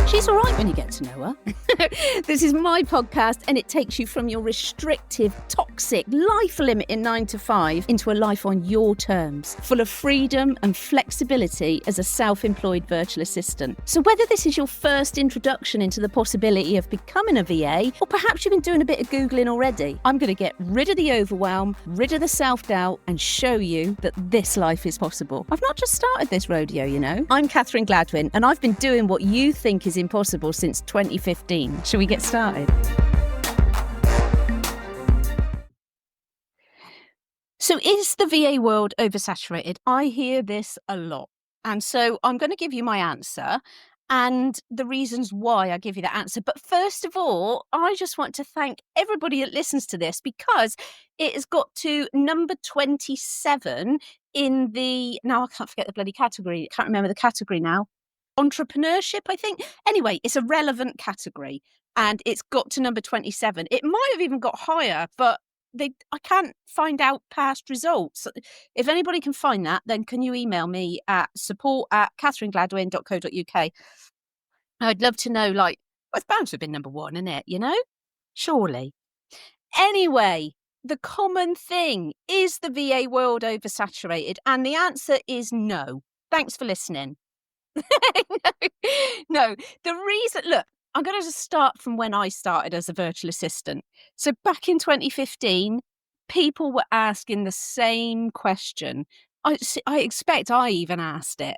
She's all right when you get to know her. This is my podcast, and it takes you from your restrictive, toxic, life-limiting 9 to 5 into a life on your terms, full of freedom and flexibility as a self-employed virtual assistant. So whether this is your first introduction into the possibility of becoming a VA, or perhaps you've been doing a bit of Googling already, I'm going to get rid of the overwhelm, rid of the self-doubt, and show you that this life is possible. I've not just started this rodeo, you know. I'm Gladwyn, and I've been doing what you think is impossible since 2015. Shall we get started? So is the VA world oversaturated? I hear this a lot. And so I'm going to give you my answer and the reasons why I give you that answer. But first of all, I just want to thank everybody that listens to this, because it has got to number 27 in the, now I can't forget the bloody category. I can't remember the category now. Entrepreneurship, I think. Anyway, it's a relevant category and it's got to number 27. It might have even got higher, but I can't find out past results. If anybody can find that, then can you email me at support@catherinegladwyn.co.uk? I'd love to know, like, well, it's bound to have been number one, isn't it? You know? Surely. Anyway, the common thing, is the VA world oversaturated? And the answer is no. Thanks for listening. No, the reason, look, I'm going to just start from when I started as a virtual assistant. So back in 2015, people were asking the same question. I expect I even asked it.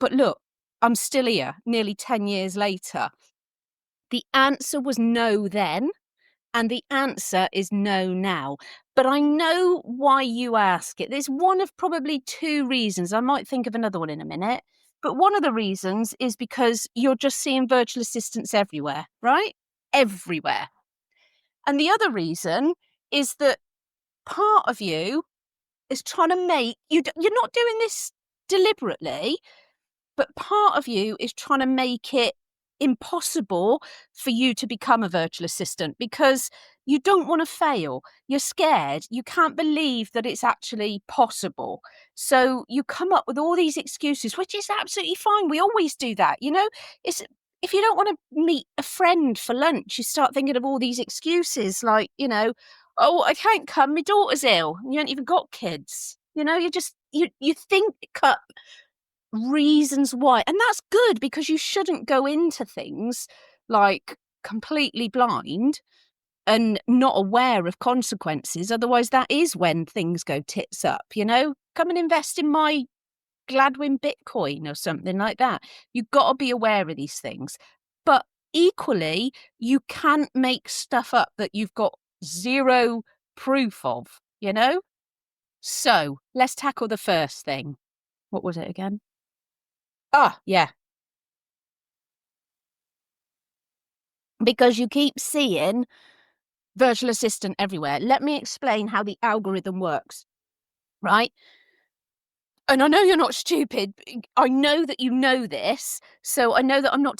But look, I'm still here nearly 10 years later. The answer was no then, and the answer is no now. But I know why you ask it. There's one of probably two reasons. I might think of another one in a minute. But one of the reasons is because you're just seeing virtual assistants everywhere, right? Everywhere. And the other reason is that part of you is trying to make, you're not doing this deliberately, but part of you is trying to make it impossible for you to become a virtual assistant because you don't want to fail. You're scared. You can't believe that it's actually possible. So you come up with all these excuses, which is absolutely fine. We always do that. You know, it's, if you don't want to meet a friend for lunch, you start thinking of all these excuses like, you know, oh, I can't come, my daughter's ill. You haven't even got kids. You know, you think up reasons why, and that's good, because you shouldn't go into things like completely blind and not aware of consequences. Otherwise, that is when things go tits up. You know, come and invest in my Gladwyn Bitcoin or something like that. You've got to be aware of these things. But equally, you can't make stuff up that you've got zero proof of, you know? So let's tackle the first thing. What was it again? Ah, yeah. Because you keep seeing virtual assistant everywhere. Let me explain how the algorithm works, right? And I know you're not stupid. I know that you know this. So I know that I'm not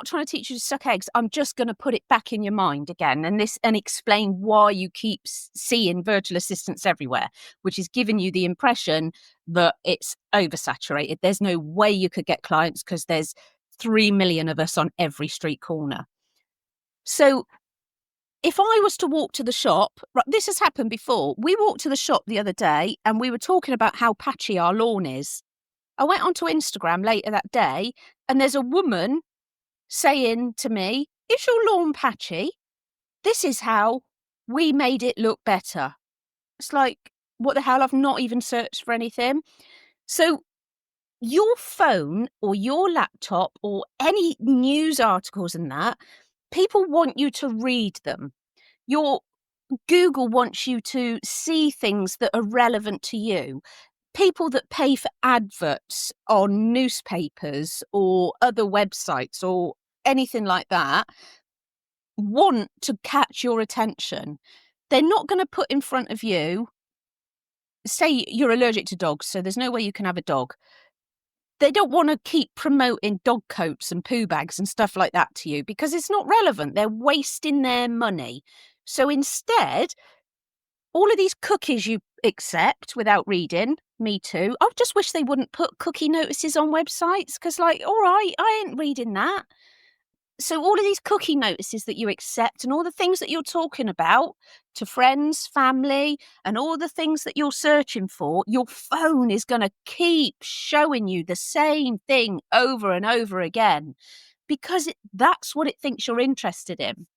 trying to teach you to suck eggs. I'm just going to put it back in your mind again and explain why you keep seeing virtual assistants everywhere, which is giving you the impression that it's oversaturated. There's no way you could get clients because there's 3 million of us on every street corner. So if I was to walk to the shop, right, this has happened before. We walked to the shop the other day and we were talking about how patchy our lawn is. I went onto Instagram later that day and there's a woman saying to me, "Is your lawn patchy? This is how we made it look better." It's like, what the hell? I've not even searched for anything. So your phone or your laptop or any news articles and that, people want you to read them. Your Google wants you to see things that are relevant to you. People that pay for adverts on newspapers or other websites or anything like that want to catch your attention. They're not going to put in front of you, say you're allergic to dogs, so there's no way you can have a dog. They don't want to keep promoting dog coats and poo bags and stuff like that to you because it's not relevant. They're wasting their money. So instead, all of these cookies you accept without reading, me too. I just wish they wouldn't put cookie notices on websites because, like, all right, I ain't reading that. So all of these cookie notices that you accept and all the things that you're talking about to friends, family, and all the things that you're searching for, your phone is going to keep showing you the same thing over and over again because that's what it thinks you're interested in.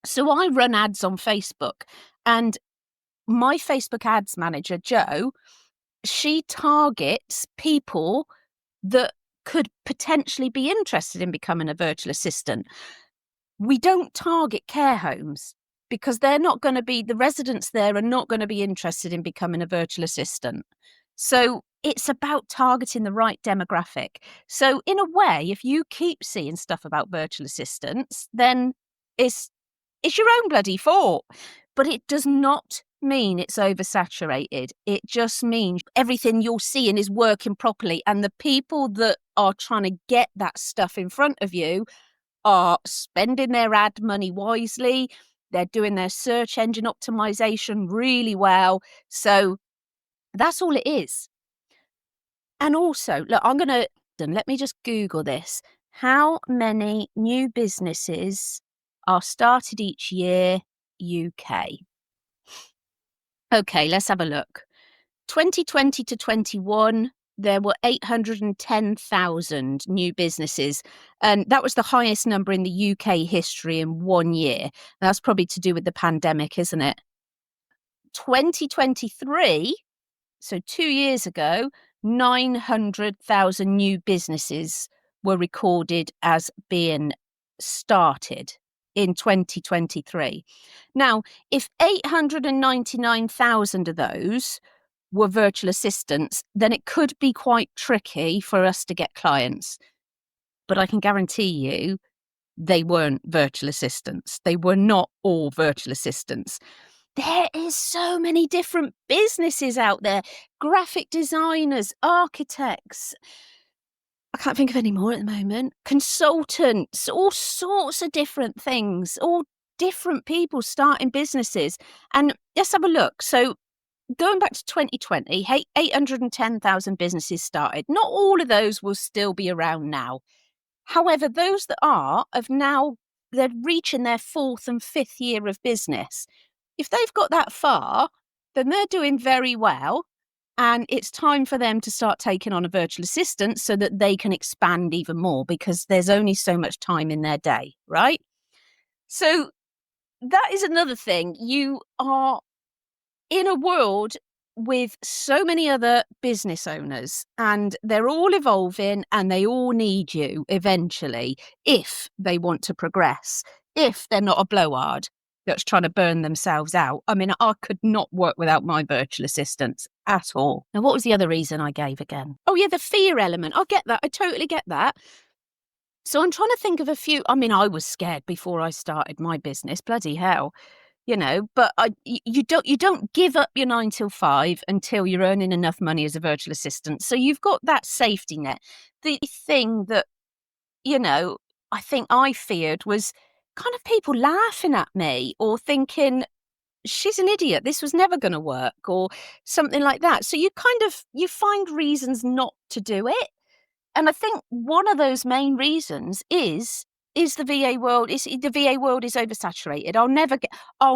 So I run ads on Facebook, and my Facebook ads manager, Jo, she targets people that could potentially be interested in becoming a virtual assistant. We don't target care homes because they're not going to be, the residents there are not going to be interested in becoming a virtual assistant. So it's about targeting the right demographic. So in a way, if you keep seeing stuff about virtual assistants, then it's your own bloody fault. But it does not mean it's oversaturated. It just means everything you're seeing is working properly. And the people that are trying to get that stuff in front of you are spending their ad money wisely. They're doing their search engine optimization really well. So that's all it is. And also, look, let me just Google this. How many new businesses are started each year, UK? Okay, let's have a look. 2020 to 21, there were 810,000 new businesses. And that was the highest number in the UK history in 1 year. That's probably to do with the pandemic, isn't it? 2023, so 2 years ago, 900,000 new businesses were recorded as being started in 2023. Now, if 899,000 of those were virtual assistants, then it could be quite tricky for us to get clients. But I can guarantee you they weren't virtual assistants. They were not all virtual assistants. There is so many different businesses out there, graphic designers, architects. I can't think of any more at the moment. Consultants, all sorts of different things, all different people starting businesses. And let's have a look. So going back to 2020, 810,000 businesses started. Not all of those will still be around now. However, those that are they're reaching their 4th and 5th year of business. If they've got that far, then they're doing very well. And it's time for them to start taking on a virtual assistant so that they can expand even more because there's only so much time in their day, right? So that is another thing. You are in a world with so many other business owners and they're all evolving and they all need you eventually if they want to progress, if they're not a blowhard that's trying to burn themselves out. I mean, I could not work without my virtual assistants at all. Now, what was the other reason I gave again? Oh, yeah, the fear element. I get that. I totally get that. So I'm trying to think of a few. I mean, I was scared before I started my business. Bloody hell. But you don't give up your 9 till 5 until you're earning enough money as a virtual assistant. So you've got that safety net. The thing that, I think I feared was kind of people laughing at me or thinking, she's an idiot, this was never going to work or something like that. So you find reasons not to do it. And I think one of those main reasons is the VA world. The VA world is oversaturated. I'll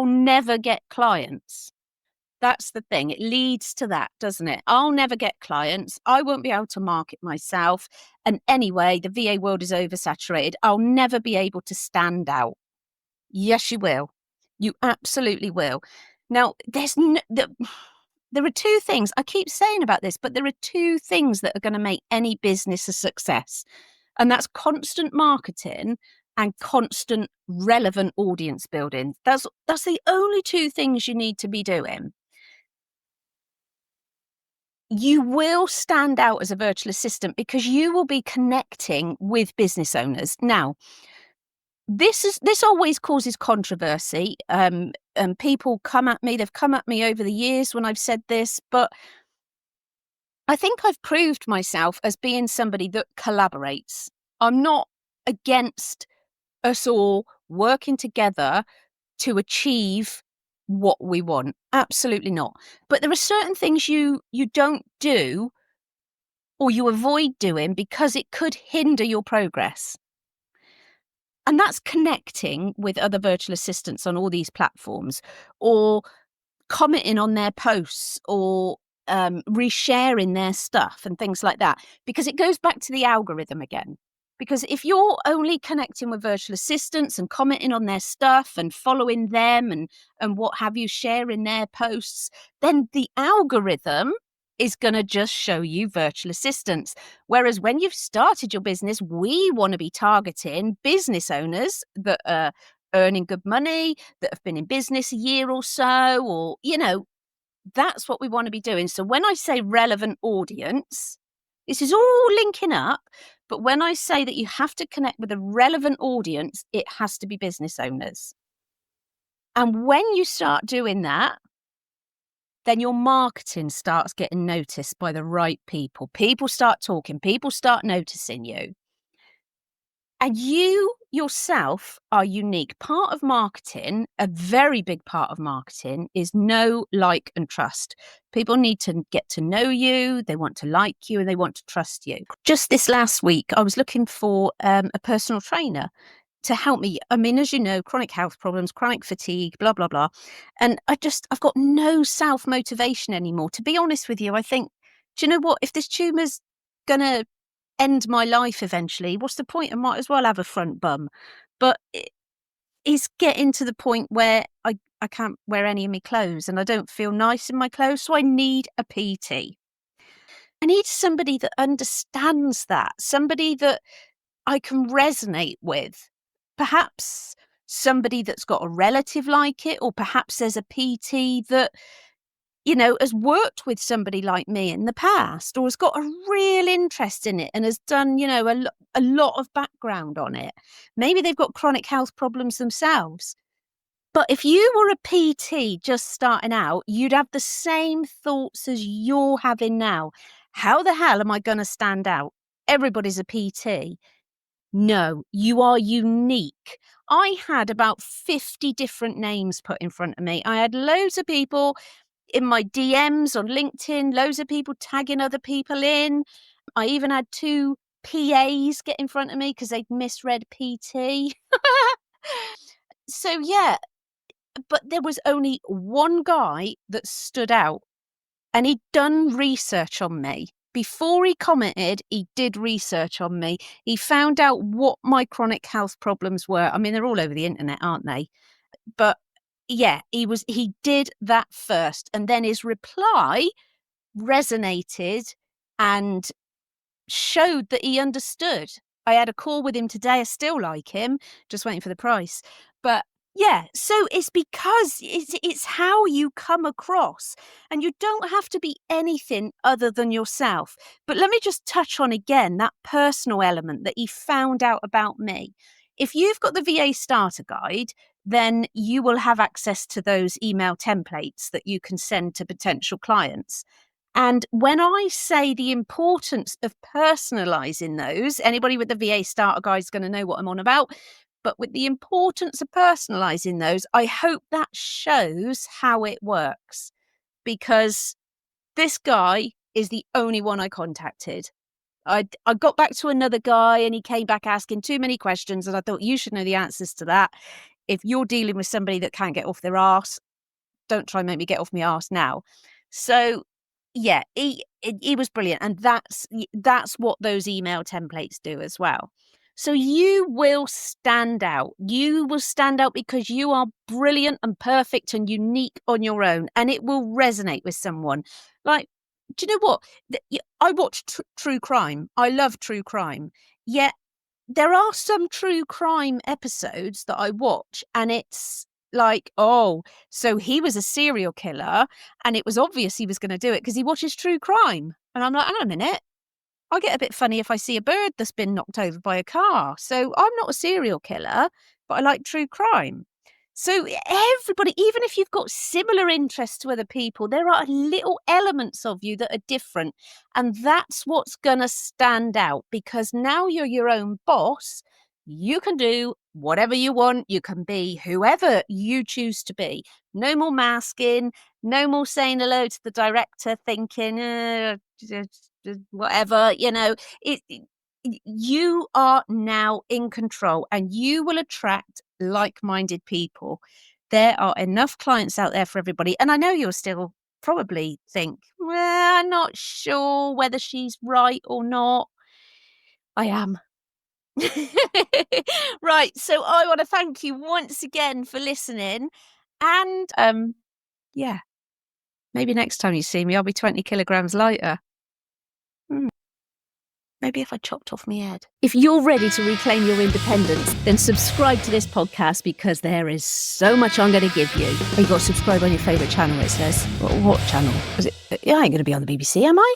never get clients. That's the thing. It leads to that, doesn't it? I'll never get clients. I won't be able to market myself. And anyway, the VA world is oversaturated. I'll never be able to stand out. Yes, you will. You absolutely will. Now, there are two things, I keep saying about this, but there are two things that are going to make any business a success. And that's constant marketing and constant relevant audience building. That's the only two things you need to be doing. You will stand out as a virtual assistant because you will be connecting with business owners. Now, this always causes controversy. And people come at me. They've come at me over the years when I've said this, but I think I've proved myself as being somebody that collaborates. I'm not against us all working together to achieve what we want. Absolutely not. But there are certain things you don't do or you avoid doing because it could hinder your progress. And that's connecting with other virtual assistants on all these platforms, or commenting on their posts, or resharing their stuff and things like that, because it goes back to the algorithm again. Because if you're only connecting with virtual assistants and commenting on their stuff and following them and what have you, sharing their posts, then the algorithm is going to just show you virtual assistants. Whereas when you've started your business, we want to be targeting business owners that are earning good money, that have been in business a year or so, or, that's what we want to be doing. So when I say relevant audience, this is all linking up. But when I say that you have to connect with a relevant audience, it has to be business owners. And when you start doing that, then your marketing starts getting noticed by the right people. People start talking, people start noticing you. And you yourself are unique. Part of marketing, a very big part of marketing, is know, like, and trust. People need to get to know you, they want to like you, and they want to trust you. Just this last week, I was looking for a personal trainer to help me. I mean, as you know, chronic health problems, chronic fatigue, blah, blah, blah. And I've got no self-motivation anymore. To be honest with you, I think, do you know what? If this tumour's going to end my life eventually, what's the point? I might as well have a front bum. But it's getting to the point where I can't wear any of my clothes and I don't feel nice in my clothes. So I need a PT. I need somebody that understands that, somebody that I can resonate with. Perhaps somebody that's got a relative like it, or perhaps there's a PT that, has worked with somebody like me in the past, or has got a real interest in it and has done, a lot of background on it. Maybe they've got chronic health problems themselves. But if you were a PT just starting out, you'd have the same thoughts as you're having now. How the hell am I going to stand out? Everybody's a PT. No, you are unique. I had about 50 different names put in front of me. I had loads of people in my DMs on LinkedIn, loads of people tagging other people in. I even had 2 PAs get in front of me because they'd misread PT. So, yeah, but there was only one guy that stood out, and he'd done research on me. Before he commented, he did research on me. He found out what my chronic health problems were. I mean, they're all over the internet, aren't they? But yeah, he did that first. And then his reply resonated and showed that he understood. I had a call with him today. I still like him, just waiting for the price. But yeah, so it's because it's how you come across, and you don't have to be anything other than yourself. But let me just touch on again that personal element that he found out about me. If you've got the VA starter guide, then you will have access to those email templates that you can send to potential clients. And when I say the importance of personalising those, anybody with the VA starter guide is going to know what I'm on about. But with the importance of personalising those, I hope that shows how it works, because this guy is the only one I contacted. I got back to another guy and he came back asking too many questions, and I thought, you should know the answers to that. If you're dealing with somebody that can't get off their arse, don't try and make me get off my arse now. So yeah, he was brilliant, and that's what those email templates do as well. So you will stand out. You will stand out because you are brilliant and perfect and unique on your own, and it will resonate with someone. Like, do you know what? I watch true crime. I love true crime. Yet there are some true crime episodes that I watch, and it's like, oh, so he was a serial killer, and it was obvious he was going to do it because he watches true crime. And I'm like, hang on a minute. I get a bit funny if I see a bird that's been knocked over by a car. So I'm not a serial killer, but I like true crime. So everybody, even if you've got similar interests to other people, there are little elements of you that are different. And that's what's going to stand out, because now you're your own boss. You can do whatever you want. You can be whoever you choose to be. No more masking. No more saying hello to the director thinking, whatever, it you are now in control and you will attract like-minded people. There are enough clients out there for everybody. And I know you'll still probably think, well, I'm not sure whether she's right or not. I am. Right. So I want to thank you once again for listening. And yeah, maybe next time you see me, I'll be 20 kilograms lighter. Maybe if I chopped off my head. If you're ready to reclaim your independence, then subscribe to this podcast because there is so much I'm going to give you. You got to subscribe on your favourite channel, it says. What channel? Is it? Yeah, I ain't going to be on the BBC, am I?